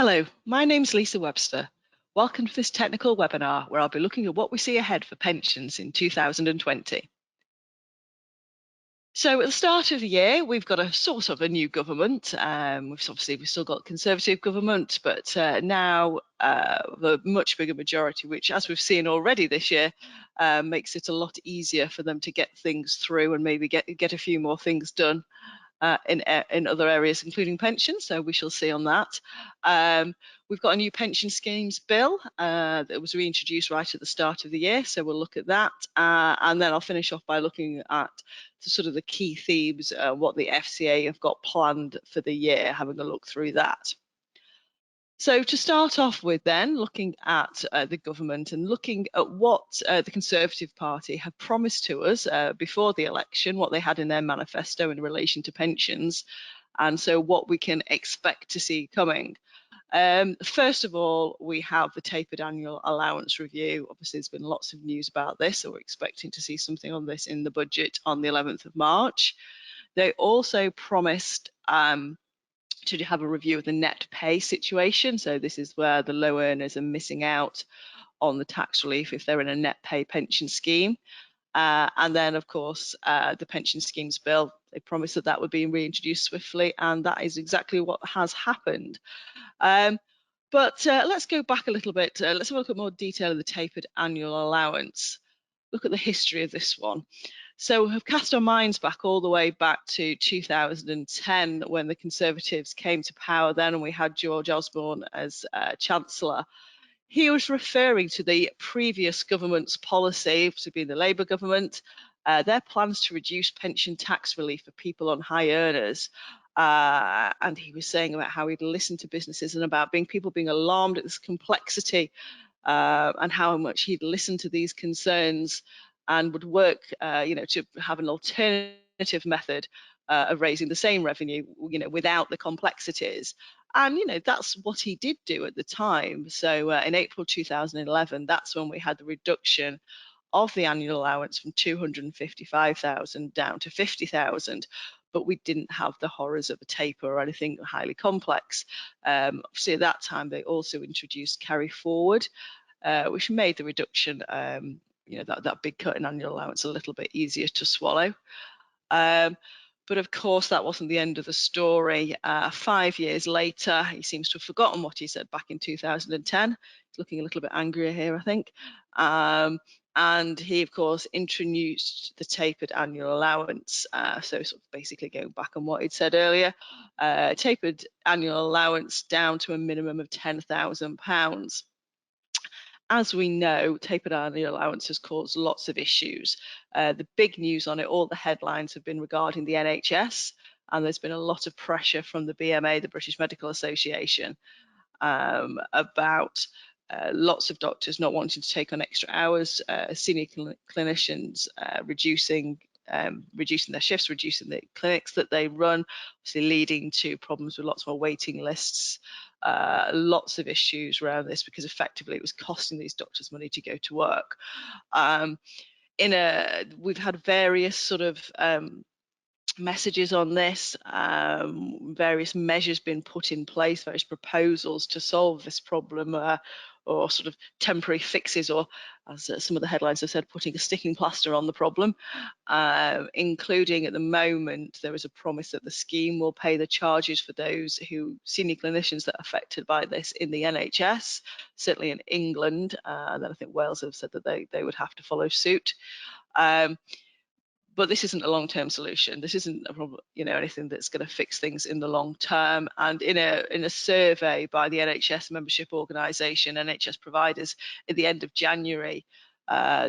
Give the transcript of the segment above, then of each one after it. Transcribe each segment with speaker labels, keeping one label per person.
Speaker 1: Hello, my name's Lisa Webster. Welcome to this technical webinar where I'll be looking at what we see ahead for pensions in 2020. So at the start of the year, we've got a sort of a new government. We've still got Conservative government, but now the much bigger majority, which as we've seen already this year, makes it a lot easier for them to get things through and maybe get a few more things done in other areas, including pensions. So we shall see on that. We've got a new pension schemes bill that was reintroduced right at the start of the year. So we'll look at that. And then I'll finish off by looking at sort of the key themes, what the FCA have got planned for the year, having a look through that. So to start off with then, looking at the government and looking at what the Conservative Party have promised to us before the election, what they had in their manifesto in relation to pensions, and so what we can expect to see coming. First of all, we have the tapered annual allowance review. Obviously, there's been lots of news about this, so we're expecting to see something on this in the budget on the 11th of March. They also promised to have a review of the net pay situation. So this is where the low earners are missing out on the tax relief if they're in a net pay pension scheme. And then, of course, the pension schemes bill, they promised that that would be reintroduced swiftly, and that is exactly what has happened. But let's go back a little bit. Let's have a look at more detail of the tapered annual allowance. Look at the history of this one. So we have cast our minds back all the way back to 2010 when the Conservatives came to power then, and we had George Osborne as Chancellor. He was referring to the previous government's policy, to be the Labour government, their plans to reduce pension tax relief for people on high earners. And he was saying about how he'd listened to businesses and about people being alarmed at this complexity and how much he'd listened to these concerns and would work, to have an alternative method of raising the same revenue, without the complexities. And, that's what he did do at the time. So in April 2011, that's when we had the reduction of the annual allowance from 255,000 down to 50,000. But we didn't have the horrors of a taper or anything highly complex. Obviously, at that time, they also introduced carry forward, which made the reduction, that big cut in annual allowance a little bit easier to swallow. But of course, that wasn't the end of the story. 5 years later, he seems to have forgotten what he said back in 2010. He's looking a little bit angrier here, I think. And he, of course, introduced the tapered annual allowance. So sort of basically going back on what he'd said earlier, tapered annual allowance down to a minimum of £10,000. As we know, tapered annual allowance has caused lots of issues. The big news on it, all the headlines have been regarding the NHS, and there's been a lot of pressure from the BMA, the British Medical Association, about lots of doctors not wanting to take on extra hours, senior clinicians reducing their shifts, reducing the clinics that they run, obviously leading to problems with lots more waiting lists, lots of issues around this because effectively it was costing these doctors money to go to work. We've had various sort of messages on this, various measures been put in place, various proposals to solve this problem, or sort of temporary fixes, or as some of the headlines have said, putting a sticking plaster on the problem, including at the moment there is a promise that the scheme will pay the charges for those senior clinicians that are affected by this in the NHS, certainly in England, and then I think Wales have said that they would have to follow suit. But this isn't a long-term solution. This isn't a problem, anything that's going to fix things in the long term. And in a survey by the NHS membership organisation, NHS providers, at the end of January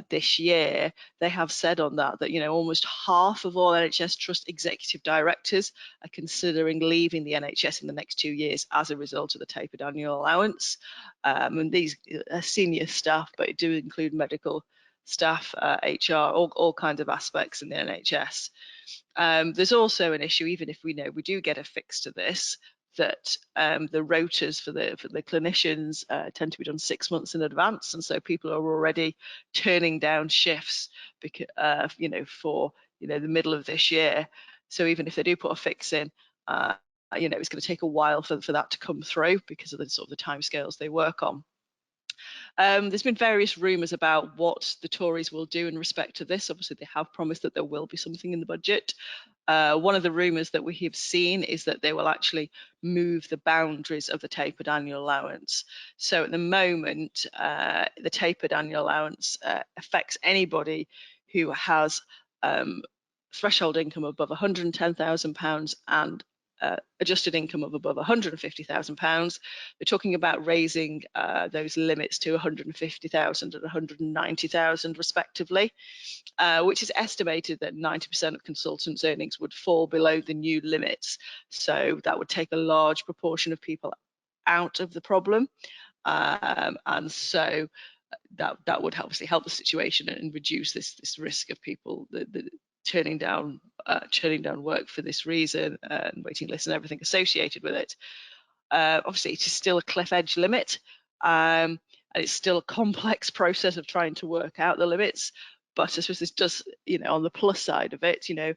Speaker 1: this year, they have said on that almost half of all NHS Trust executive directors are considering leaving the NHS in the next 2 years as a result of the tapered annual allowance. And these are senior staff, but it do include medical staff, HR, all kinds of aspects in the NHS. There's also an issue, even if we do get a fix to this, that the rotas for the clinicians tend to be done 6 months in advance, and so people are already turning down shifts because, for the middle of this year. So even if they do put a fix in, you know, it's going to take a while for that to come through because of the sort of the timescales they work on. There's been various rumours about what the Tories will do in respect to this. Obviously, they have promised that there will be something in the budget. One of the rumours that we have seen is that they will actually move the boundaries of the tapered annual allowance. So at the moment, the tapered annual allowance affects anybody who has threshold income above £110,000 and adjusted income of above £150,000. They're talking about raising those limits to 150,000 and 190,000 respectively, which is estimated that 90% of consultants' earnings would fall below the new limits. So that would take a large proportion of people out of the problem. And so that would obviously help the situation and reduce this risk of people turning down work for this reason, and waiting lists and everything associated with it. Obviously, it is still a cliff edge limit, and it's still a complex process of trying to work out the limits. But I suppose this does, you know, on the plus side of it, you know,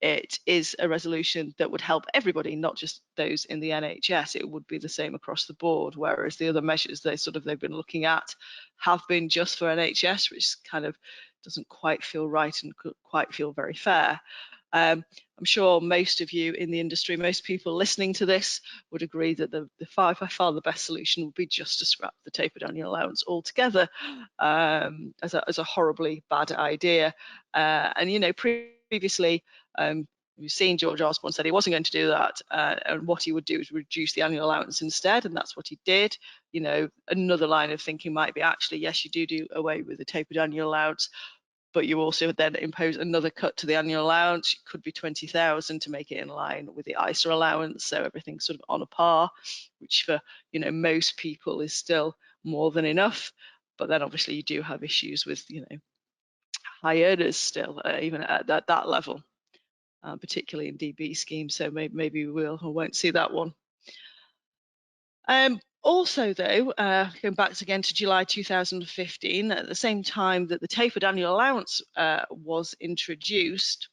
Speaker 1: it is a resolution that would help everybody, not just those in the NHS. It would be the same across the board, whereas the other measures they've been looking at have been just for NHS, which kind of doesn't quite feel right and quite feel very fair. I'm sure most of you in the industry, most people listening to this would agree that by far the best solution would be just to scrap the tapered annual allowance altogether, as a horribly bad idea. And you know, previously, we've seen George Osborne said he wasn't going to do that, and what he would do is reduce the annual allowance instead, and that's what he did. You know, another line of thinking might be, actually, yes, you do away with the tapered annual allowance, but you also then impose another cut to the annual allowance. It could be 20,000 to make it in line with the ISA allowance, so everything's sort of on a par, which for, you know, most people is still more than enough. But then obviously you do have issues with, you know, high earners still, even at that level, particularly in DB schemes. So maybe we will or won't see that one. Also, though, going back again to July 2015, at the same time that the tapered annual allowance was introduced,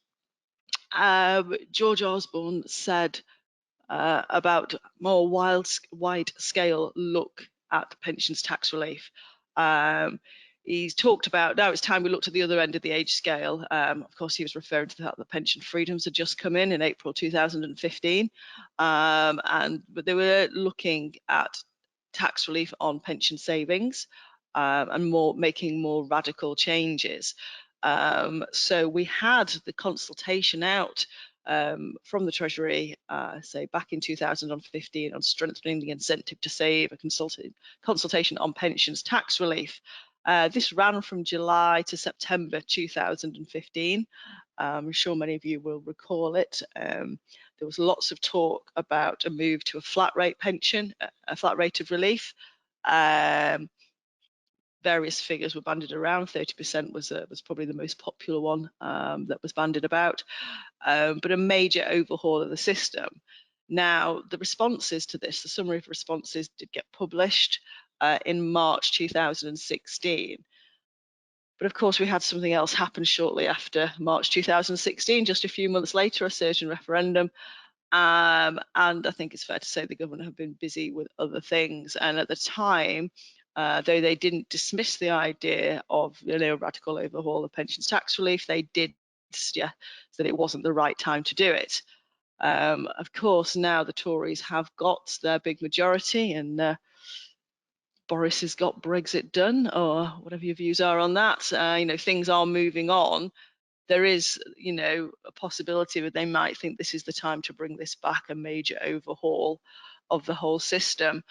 Speaker 1: George Osborne said about more wide-scale look at pensions tax relief. He's talked about, now it's time we looked at the other end of the age scale. Of course, he was referring to the fact that pension freedoms had just come in April 2015, but they were looking at tax relief on pension savings, and making more radical changes. So we had the consultation out from the Treasury, say back in 2015, on strengthening the incentive to save, a consultation on pensions tax relief. This ran from July to September 2015. I'm sure many of you will recall it. There was lots of talk about a move to a flat rate pension, a flat rate of relief. Various figures were bandied around. 30% was probably the most popular one that was bandied about, but a major overhaul of the system. Now, the responses to this, the summary of responses, did get published in March 2016. But of course, we had something else happen shortly after March 2016, just a few months later, a surge in referendum. And I think it's fair to say the government have been busy with other things. And at the time, though they didn't dismiss the idea of, you know, a radical overhaul of pensions tax relief, they did suggest that it wasn't the right time to do it. Of course, now the Tories have got their big majority, and Boris has got Brexit done, or whatever your views are on that. You know, things are moving on. There is, you know, a possibility that they might think this is the time to bring this back, a major overhaul of the whole system.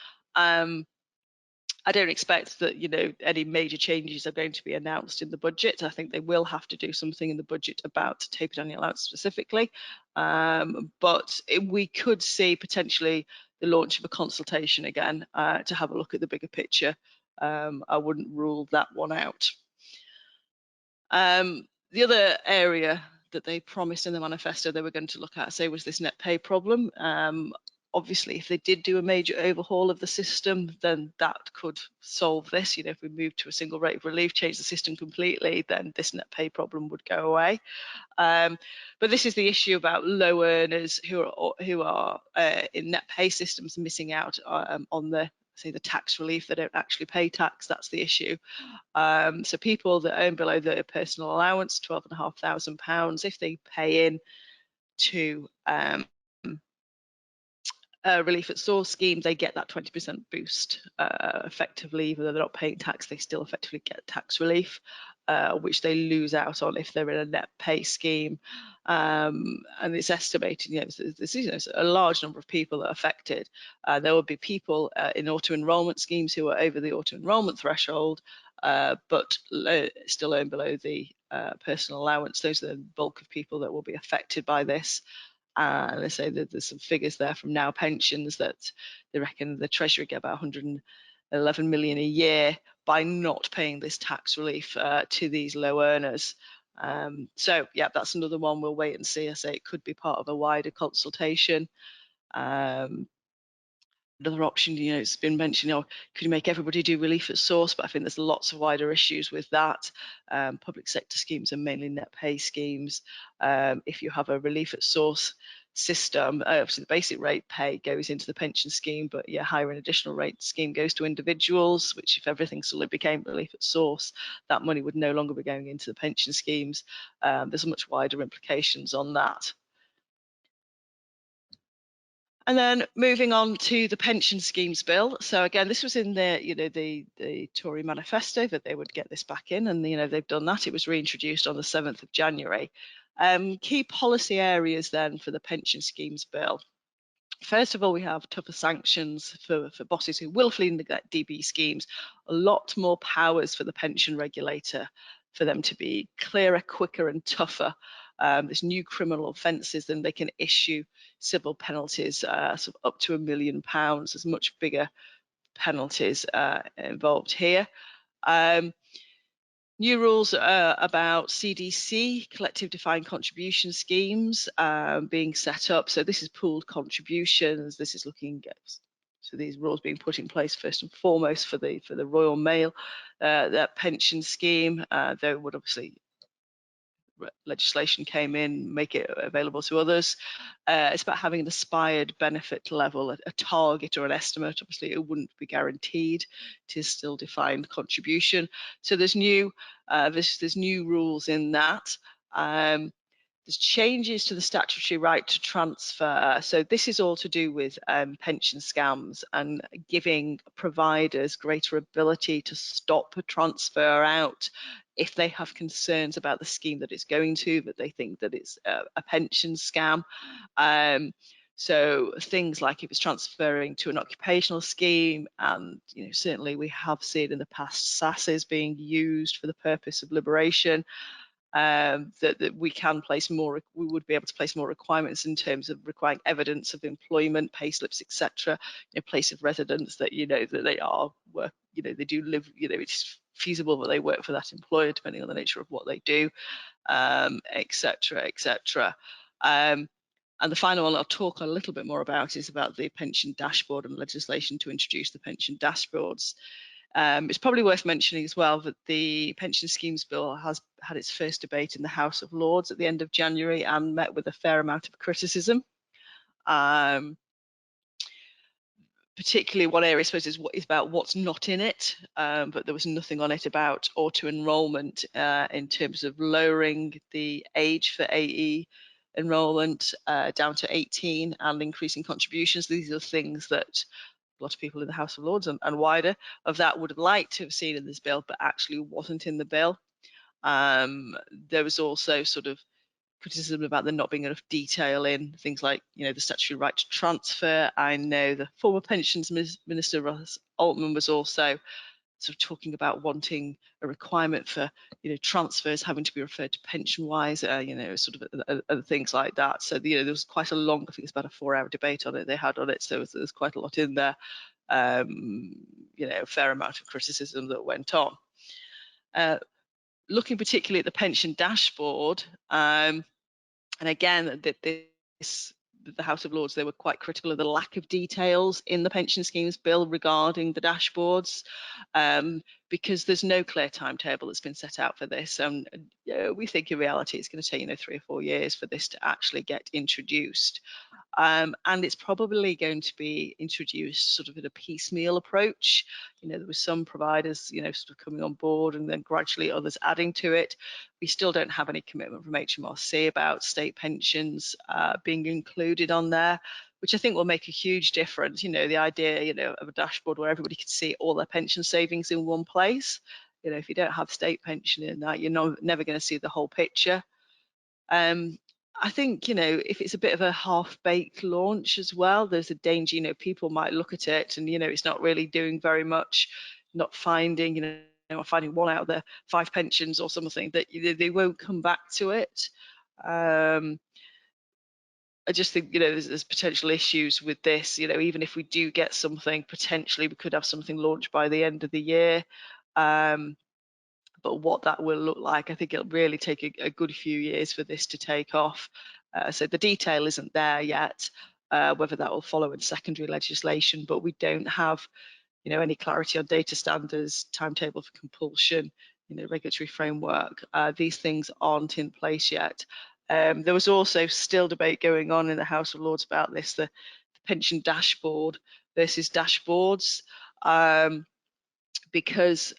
Speaker 1: I don't expect that, you know, any major changes are going to be announced in the budget. I think they will have to do something in the budget about tapered annual allowance specifically. But we could see potentially the launch of a consultation again to have a look at the bigger picture. I wouldn't rule that one out. The other area that they promised in the manifesto they were going to look at, say, was this net pay problem. obviously, if they did do a major overhaul of the system, then that could solve this. You know, if we move to a single rate of relief, change the system completely, then this net pay problem would go away. But this is the issue about low earners who are in net pay systems missing out on the tax relief. They don't actually pay tax. That's the issue. So people that earn below the personal allowance, £12,500, if they pay in to relief at source scheme, they get that 20% boost effectively. Even though they're not paying tax, they still effectively get tax relief, which they lose out on if they're in a net pay scheme. And it's estimated, there's a large number of people that are affected. There will be people in auto-enrolment schemes who are over the auto-enrolment threshold, but still earn below the personal allowance. Those are the bulk of people that will be affected by this. They say that there's some figures there from Now Pensions that they reckon the Treasury get about 111 million a year by not paying this tax relief to these low earners. So yeah, that's another one. We'll wait and see. I say it could be part of a wider consultation. Another option, it's been mentioned, could you make everybody do relief at source? But I think there's lots of wider issues with that. Public sector schemes are mainly net pay schemes. If you have a relief at source system, obviously the basic rate pay goes into the pension scheme, but higher and additional rate scheme goes to individuals, which if everything suddenly became relief at source, that money would no longer be going into the pension schemes. There's much wider implications on that. And then moving on to the pension schemes bill. So again, this was in the Tory manifesto that they would get this back in, and they've done that. It was reintroduced on the 7th of January. Key policy areas then for the pension schemes bill. First of all, we have tougher sanctions for bosses who willfully neglect DB schemes, a lot more powers for the pension regulator for them to be clearer, quicker and tougher. There's new criminal offences, then they can issue civil penalties sort of up to £1 million. There's much bigger penalties involved here. New rules about CDC, collective defined contribution schemes, being set up. So this is pooled contributions. This is looking at, so these rules being put in place first and foremost for the Royal Mail, that pension scheme. There would obviously legislation came in, make it available to others. It's about having an aspired benefit level, a target or an estimate. Obviously, it wouldn't be guaranteed. It is still defined contribution. So there's new rules in that. There's changes to the statutory right to transfer. So this is all to do with pension scams and giving providers greater ability to stop a transfer out if they have concerns about the scheme that it's going to, that they think that it's a pension scam. So things like if it's transferring to an occupational scheme, and certainly we have seen in the past SASs being used for the purpose of liberation, that we would be able to place more requirements in terms of requiring evidence of employment, payslips, etc., place of residence, that that they are work, they do live, it's feasible that they work for that employer depending on the nature of what they do, etc., etc. And the final one I'll talk a little bit more about is about the pension dashboard and legislation to introduce the pension dashboards. It's probably worth mentioning as well that the Pension Schemes Bill has had its first debate in the House of Lords at the end of January and met with a fair amount of criticism. Particularly one area, I suppose, is about what's not in it, but there was nothing on it about auto-enrolment in terms of lowering the age for AE enrolment down to 18 and increasing contributions. These are things that a lot of people in the House of Lords and wider of that would have liked to have seen in this bill, but actually wasn't in the bill. There was also sort of criticism about there not being enough detail in things like, the statutory right to transfer. I know the former pensions minister, Russ Altman, was also sort of talking about wanting a requirement for, transfers having to be referred to pension-wise, sort of things like that. So, there was quite a long, I think it's about a 4-hour debate on it they had on it. So there's quite a lot in there, a fair amount of criticism that went on. Looking particularly at the pension dashboard, and again, this the House of Lords, they were quite critical of the lack of details in the pension schemes bill regarding the dashboards, because there's no clear timetable that's been set out for this. And we think in reality it's going to take 3 or 4 years for this to actually get introduced. And it's probably going to be introduced sort of in a piecemeal approach. There were some providers, sort of coming on board and then gradually others adding to it. We still don't have any commitment from HMRC about state pensions being included on there, which I think will make a huge difference. The idea, of a dashboard where everybody could see all their pension savings in one place. If you don't have state pension in that, you're never going to see the whole picture. I think, if it's a bit of a half-baked launch as well, there's a danger, people might look at it and, it's not really doing very much, not finding, finding one out of the 5 pensions or something, that they won't come back to it. I just think, there's potential issues with this. Even if we do get something, potentially we could have something launched by the end of the year. But what that will look like, I think it'll really take a good few years for this to take off. So the detail isn't there yet, whether that will follow in secondary legislation, but we don't have, any clarity on data standards, timetable for compulsion, regulatory framework. These things aren't in place yet. There was also still debate going on in the House of Lords about this, the pension dashboard versus dashboards, because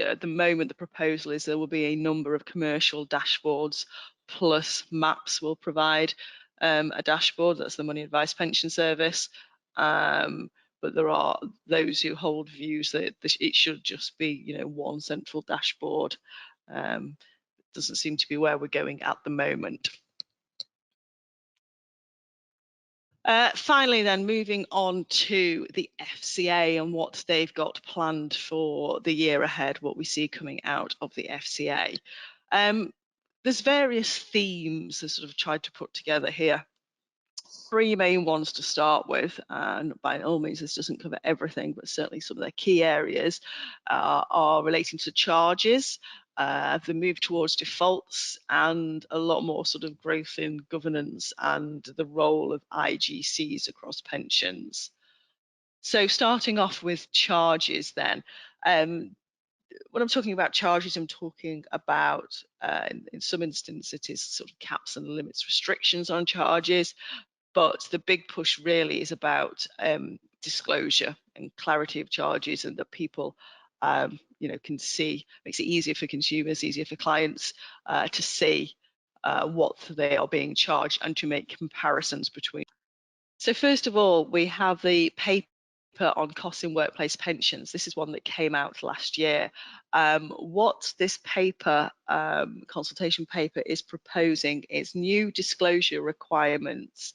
Speaker 1: at the moment the proposal is there will be a number of commercial dashboards plus MAPS will provide a dashboard. That's the Money Advice Pension Service. But there are those who hold views that it should just be, one central dashboard. Doesn't seem to be where we're going at the moment. Finally, then, moving on to the FCA and what they've got planned for the year ahead, what we see coming out of the FCA. There's various themes I sort of tried to put together here. 3 main ones to start with, and by all means this doesn't cover everything, but certainly some of their key areas are relating to charges, the move towards defaults, and a lot more sort of growth in governance and the role of IGCs across pensions. So starting off with charges then. When I'm talking about charges, I'm talking about, in some instances, it is sort of caps and limits, restrictions on charges. But the big push really is about disclosure and clarity of charges, and that people, can see. Makes it easier for consumers, easier for clients to see what they are being charged and to make comparisons between. So first of all, we have the paper on costs in workplace pensions. This is one that came out last year. What this paper, consultation paper, is proposing is new disclosure requirements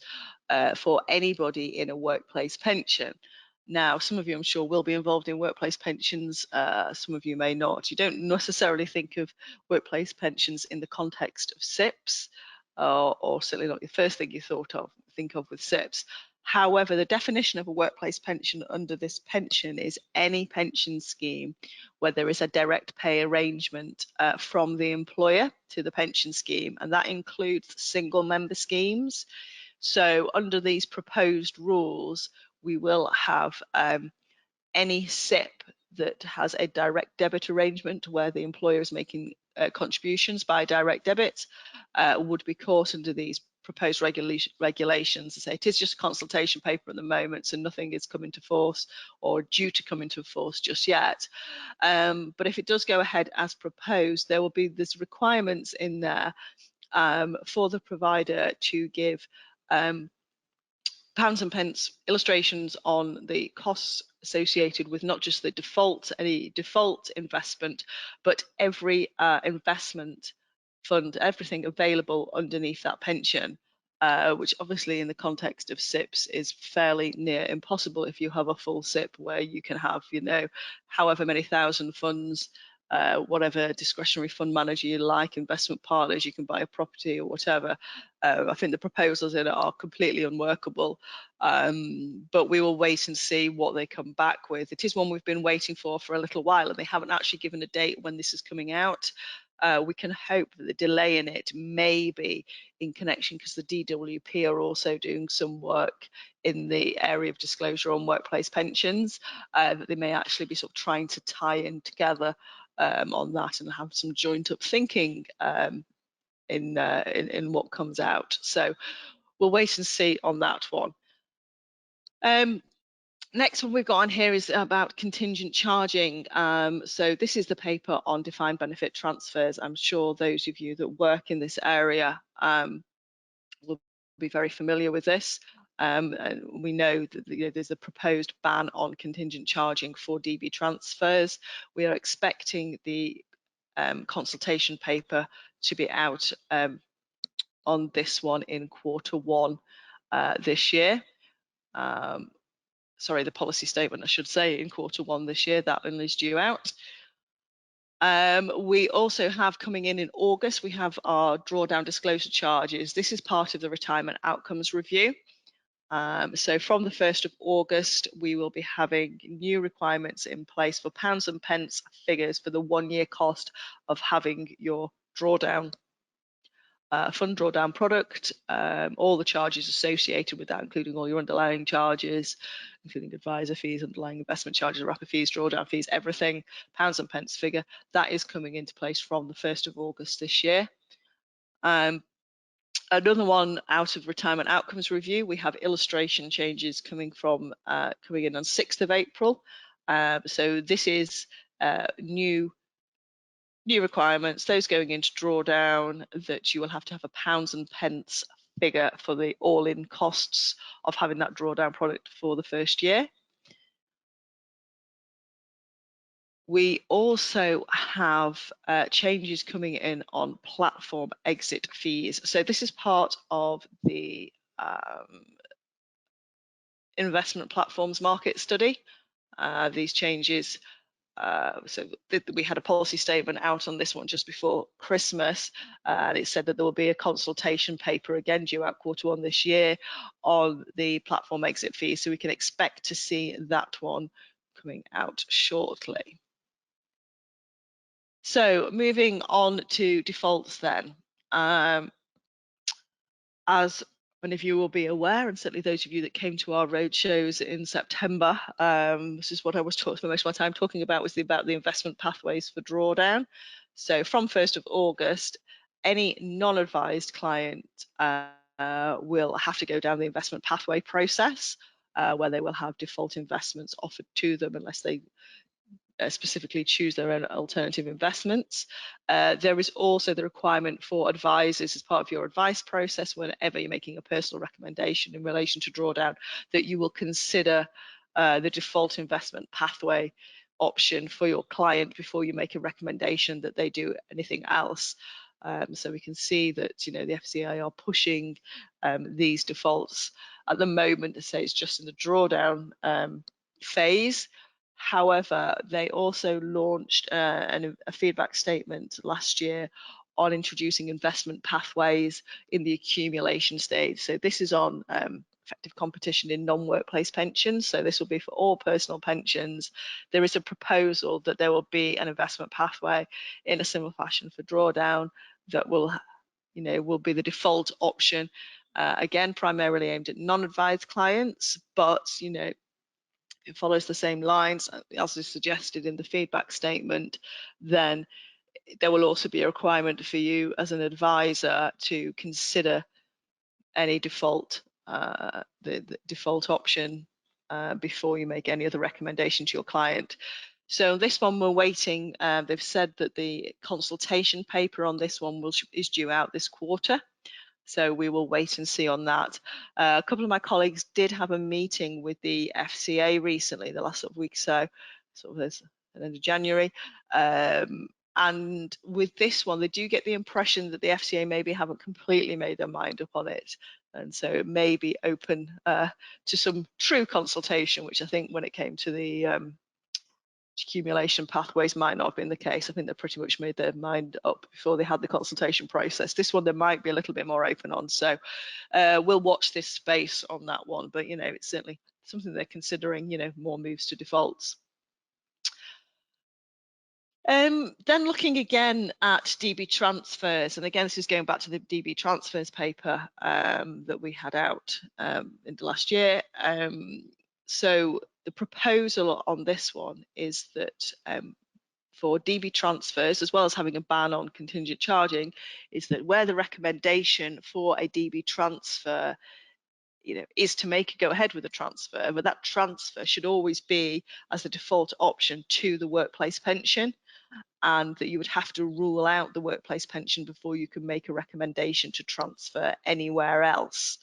Speaker 1: for anybody in a workplace pension. Now, some of you, I'm sure, will be involved in workplace pensions. Some of you may not. You don't necessarily think of workplace pensions in the context of SIPs, or certainly not the first thing you think of with SIPs. However, the definition of a workplace pension under this pension is any pension scheme where there is a direct pay arrangement from the employer to the pension scheme, and that includes single member schemes. So under these proposed rules, we will have any SIP that has a direct debit arrangement where the employer is making contributions by direct debit would be caught under these proposed regulations. I say it is just a consultation paper at the moment, so nothing is coming to force or due to come into force just yet. But if it does go ahead as proposed, there will be these requirements in there for the provider to give pounds and pence illustrations on the costs associated with not just any default investment, but every investment fund, everything available underneath that pension, which obviously in the context of SIPs is fairly near impossible if you have a full SIP where you can have, however many thousand funds, whatever discretionary fund manager you like, investment partners, you can buy a property or whatever. I think the proposals in it are completely unworkable, but we will wait and see what they come back with. It is one we've been waiting for a little while, and they haven't actually given a date when this is coming out. we can hope that the delay in it may be in connection because the DWP are also doing some work in the area of disclosure on workplace pensions, that they may actually be sort of trying to tie in together on that and have some joint up thinking in what comes out. So we'll wait and see on that one. Next one we've got on here is about contingent charging. So this is the paper on defined benefit transfers. I'm sure those of you that work in this area will be very familiar with this. We know that there's a proposed ban on contingent charging for DB transfers. We are expecting the consultation paper to be out on this one in Q1 this year. Sorry, the policy statement, I should say, in Q1 this year. That one is due out. We also have coming in August, we have our drawdown disclosure charges. This is part of the retirement outcomes review. So from the 1st of August, we will be having new requirements in place for pounds and pence figures for the 1-year cost of having your drawdown fund drawdown product, all the charges associated with that, including all your underlying charges, including advisor fees, underlying investment charges, wrapper fees, drawdown fees, everything, pounds and pence figure, that is coming into place from the 1st of August this year. Another one out of retirement outcomes review, we have illustration changes coming in on 6th of April. So this is new requirements, those going into drawdown, that you will have to have a pounds and pence figure for the all-in costs of having that drawdown product for the first year. We also have changes coming in on platform exit fees. So this is part of the investment platforms market study. These changes, so we had a policy statement out on this one just before Christmas, and it said that there will be a consultation paper again due out Q1 this year on the platform exit fee. So we can expect to see that one coming out shortly. So moving on to defaults then. As many of you will be aware, and certainly those of you that came to our roadshows in September, this is what I was talking for most of my time talking about, was about the investment pathways for drawdown. So from 1st of August, any non-advised client will have to go down the investment pathway process, where they will have default investments offered to them unless they specifically choose their own alternative investments. There is also the requirement for advisors as part of your advice process, whenever you're making a personal recommendation in relation to drawdown, that you will consider the default investment pathway option for your client before you make a recommendation that they do anything else. So we can see that the FCA are pushing these defaults at the moment to say it's just in the drawdown phase. However, they also launched a feedback statement last year on introducing investment pathways in the accumulation stage. So this is on effective competition in non-workplace pensions. So this will be for all personal pensions. There is a proposal that there will be an investment pathway in a similar fashion for drawdown that will be the default option. Again, primarily aimed at non-advised clients, but it follows the same lines as is suggested in the feedback statement. Then there will also be a requirement for you as an advisor to consider any default, the default option before you make any other recommendation to your client. So this one we're waiting. They've said that the consultation paper on this one is due out this quarter. So we will wait and see on that. A couple of my colleagues did have a meeting with the FCA recently, the last week or so, sort of at the end of January. And with this one, they do get the impression that the FCA maybe haven't completely made their mind up on it. And so it may be open to some true consultation, which I think when it came to the accumulation pathways might not have been the case. I think they pretty much made their mind up before they had the consultation process. This one they might be a little bit more open on, so we'll watch this space on that one, but it's certainly something they're considering, more moves to defaults. Then looking again at DB transfers, and again this is going back to the DB transfers paper that we had out in the last year. So the proposal on this one is that for DB transfers, as well as having a ban on contingent charging, is that where the recommendation for a DB transfer is to make a go ahead with a transfer, but that transfer should always be as the default option to the workplace pension, and that you would have to rule out the workplace pension before you can make a recommendation to transfer anywhere else.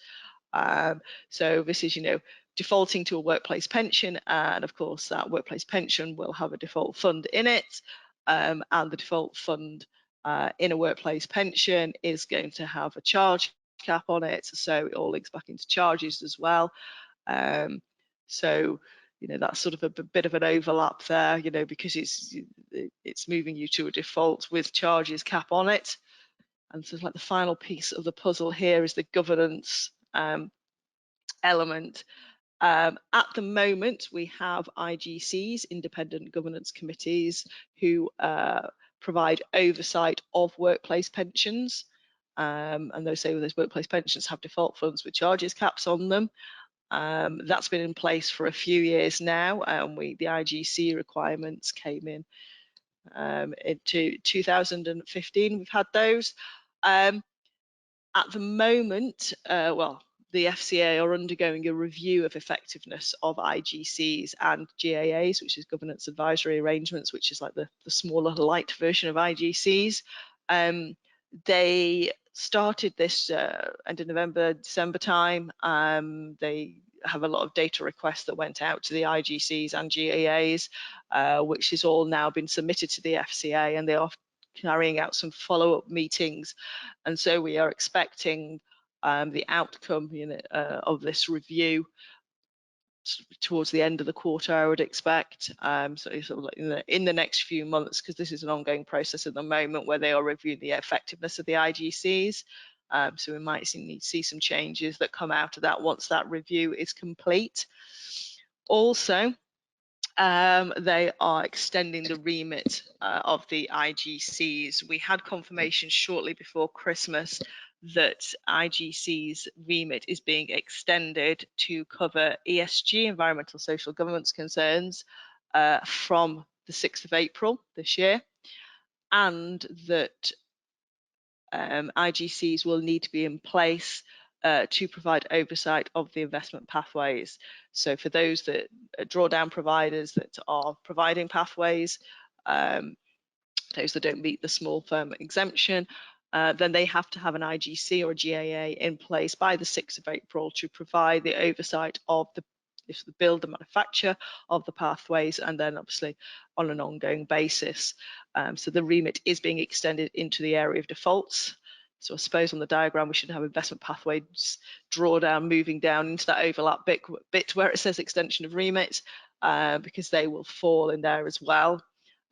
Speaker 1: So this is, defaulting to a workplace pension, and of course that workplace pension will have a default fund in it, and the default fund in a workplace pension is going to have a charge cap on it, so it all links back into charges as well. So that's sort of a bit of an overlap there, because it's moving you to a default with charges cap on it. And so like the final piece of the puzzle here is the governance element. At the moment, we have IGCs, independent governance committees, who provide oversight of workplace pensions. And those workplace pensions have default funds with charges caps on them. That's been in place for a few years now, and the IGC requirements came in into 2015. We've had those. At the moment, the FCA are undergoing a review of effectiveness of IGCs and GAAs, which is governance advisory arrangements, which is like the smaller light version of IGCs. They started this end of November, December time. They have a lot of data requests that went out to the IGCs and GAAs, which has all now been submitted to the FCA, and they are carrying out some follow-up meetings. And so we are expecting the outcome of this review towards the end of the quarter, I would expect. So sort of like in the next few months, because this is an ongoing process at the moment where they are reviewing the effectiveness of the IGCs. So we might see some changes that come out of that once that review is complete. Also, they are extending the remit of the IGCs. We had confirmation shortly before Christmas that IGC's remit is being extended to cover ESG, environmental social governance concerns, from the 6th of April this year, and that IGCs will need to be in place to provide oversight of the investment pathways. So for those that drawdown providers that are providing pathways, those that don't meet the small firm exemption, then they have to have an IGC or a GAA in place by the 6th of April to provide the oversight of the build and manufacture of the pathways, and then obviously on an ongoing basis. So the remit is being extended into the area of defaults. So I suppose on the diagram we should have investment pathways drawdown moving down into that overlap bit where it says extension of remit, because they will fall in there as well.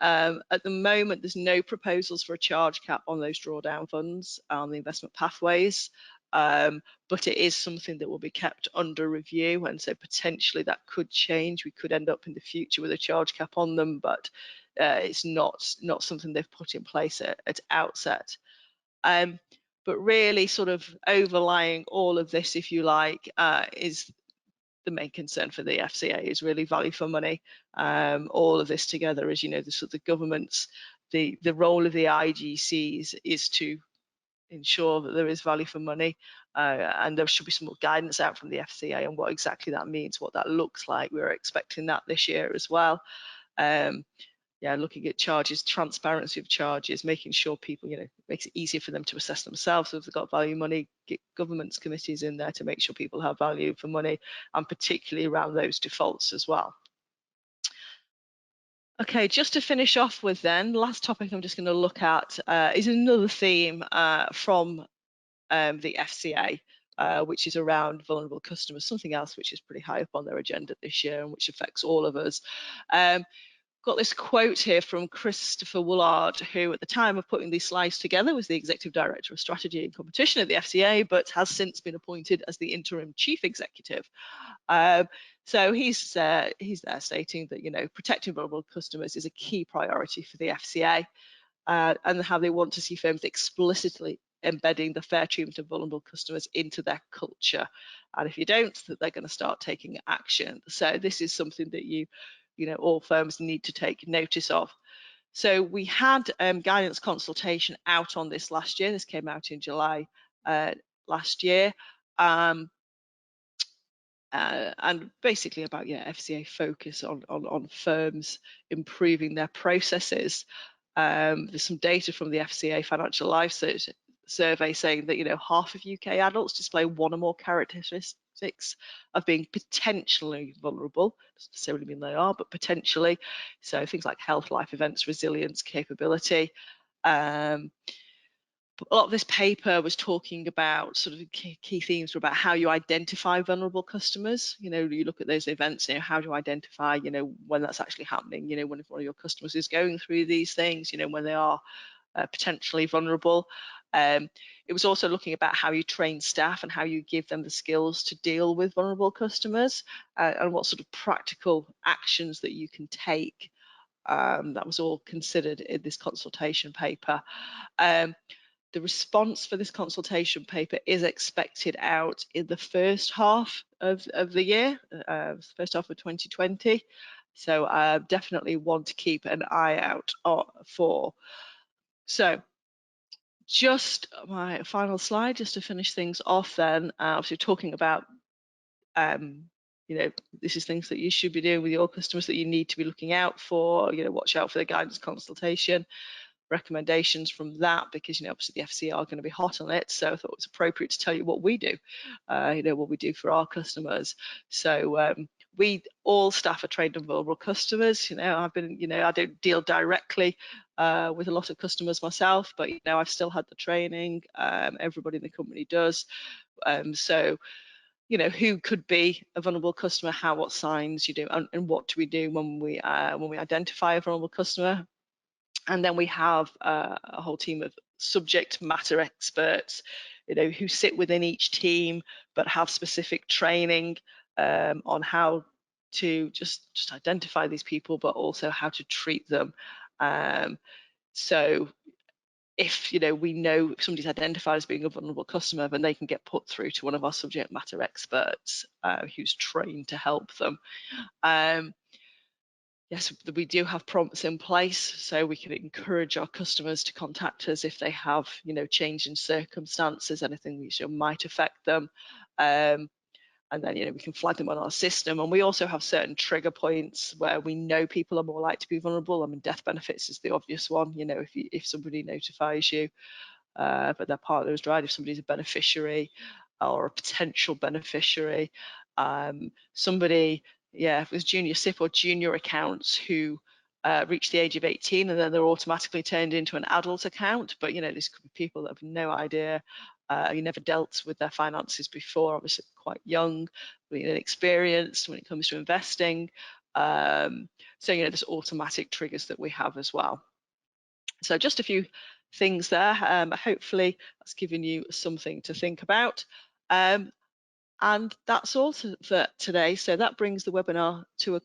Speaker 1: At the moment, there's no proposals for a charge cap on those drawdown funds on the investment pathways, but it is something that will be kept under review, and so potentially that could change. We could end up in the future with a charge cap on them, but it's not something they've put in place at outset. But really sort of overlying all of this, if you like, is the main concern for the FCA is really value for money. All of this together is, the government's, the role of the IGCs is to ensure that there is value for money, and there should be some more guidance out from the FCA on what exactly that means, what that looks like. We're expecting that this year as well. Looking at charges, transparency of charges, making sure people, makes it easier for them to assess themselves. So if they've got value money, get government's committees in there to make sure people have value for money, and particularly around those defaults as well. Okay, just to finish off with then, the last topic I'm just going to look at is another theme from the FCA, which is around vulnerable customers, something else which is pretty high up on their agenda this year and which affects all of us. got this quote here from Christopher Woolard, who at the time of putting these slides together was the Executive Director of Strategy and Competition at the FCA, but has since been appointed as the Interim Chief Executive. So he's there stating that, you know, protecting vulnerable customers is a key priority for the FCA, and how they want to see firms explicitly embedding the fair treatment of vulnerable customers into their culture. And if you don't, that they're going to start taking action. So this is something that you know, all firms need to take notice of. So we had guidance consultation out on this last year. This came out in July last year. And basically about FCA focus on firms improving their processes. There's some data from the FCA Financial Life survey saying that, you know, half of UK adults display one or more characteristics of being potentially vulnerable. Doesn't necessarily mean they are, but potentially. So things like health, life events, resilience, capability. A lot of this paper was talking about sort of key themes about how you identify vulnerable customers. You know, you look at those events, you know, how do you identify, you know, when that's actually happening, you know, when one of your customers is going through these things, you know, when they are potentially vulnerable. It was also looking about how you train staff and how you give them the skills to deal with vulnerable customers, and what sort of practical actions that you can take. That was all considered in this consultation paper. The response for this consultation paper is expected out in the first half of the year, first half of 2020. So definitely want to keep an eye out for. So just my final slide, just to finish things off then, obviously talking about, you know, this is things that you should be doing with your customers that you need to be looking out for, you know, watch out for the guidance consultation. Recommendations from that, because, you know, obviously the FCA are going to be hot on it, so I thought it was appropriate to tell you what we do, you know, what we do for our customers. So we all staff are trained on vulnerable customers. You know, I've been, you know, I don't deal directly with a lot of customers myself, but, you know, I've still had the training. Everybody in the company does. So, you know, who could be a vulnerable customer, what signs you do, and what do we do when we identify a vulnerable customer. And then we have a whole team of subject matter experts, you know, who sit within each team but have specific training on how to just identify these people, but also how to treat them. So if, you know, we know if somebody's identified as being a vulnerable customer, then they can get put through to one of our subject matter experts who's trained to help them. Yes, we do have prompts in place, so we can encourage our customers to contact us if they have, you know, change in circumstances, anything which might affect them. And then, you know, we can flag them on our system. And we also have certain trigger points where we know people are more likely to be vulnerable. I mean, death benefits is the obvious one. You know, if somebody notifies you, but their partner has died, if somebody's a beneficiary or a potential beneficiary, somebody, with junior SIP or junior accounts who reach the age of 18 and then they're automatically turned into an adult account. But, you know, this could be people that have no idea, you never dealt with their finances before, obviously quite young, inexperienced when it comes to investing. So, you know, there's automatic triggers that we have as well. So just a few things there. Hopefully that's given you something to think about. And that's all for today. So that brings the webinar to a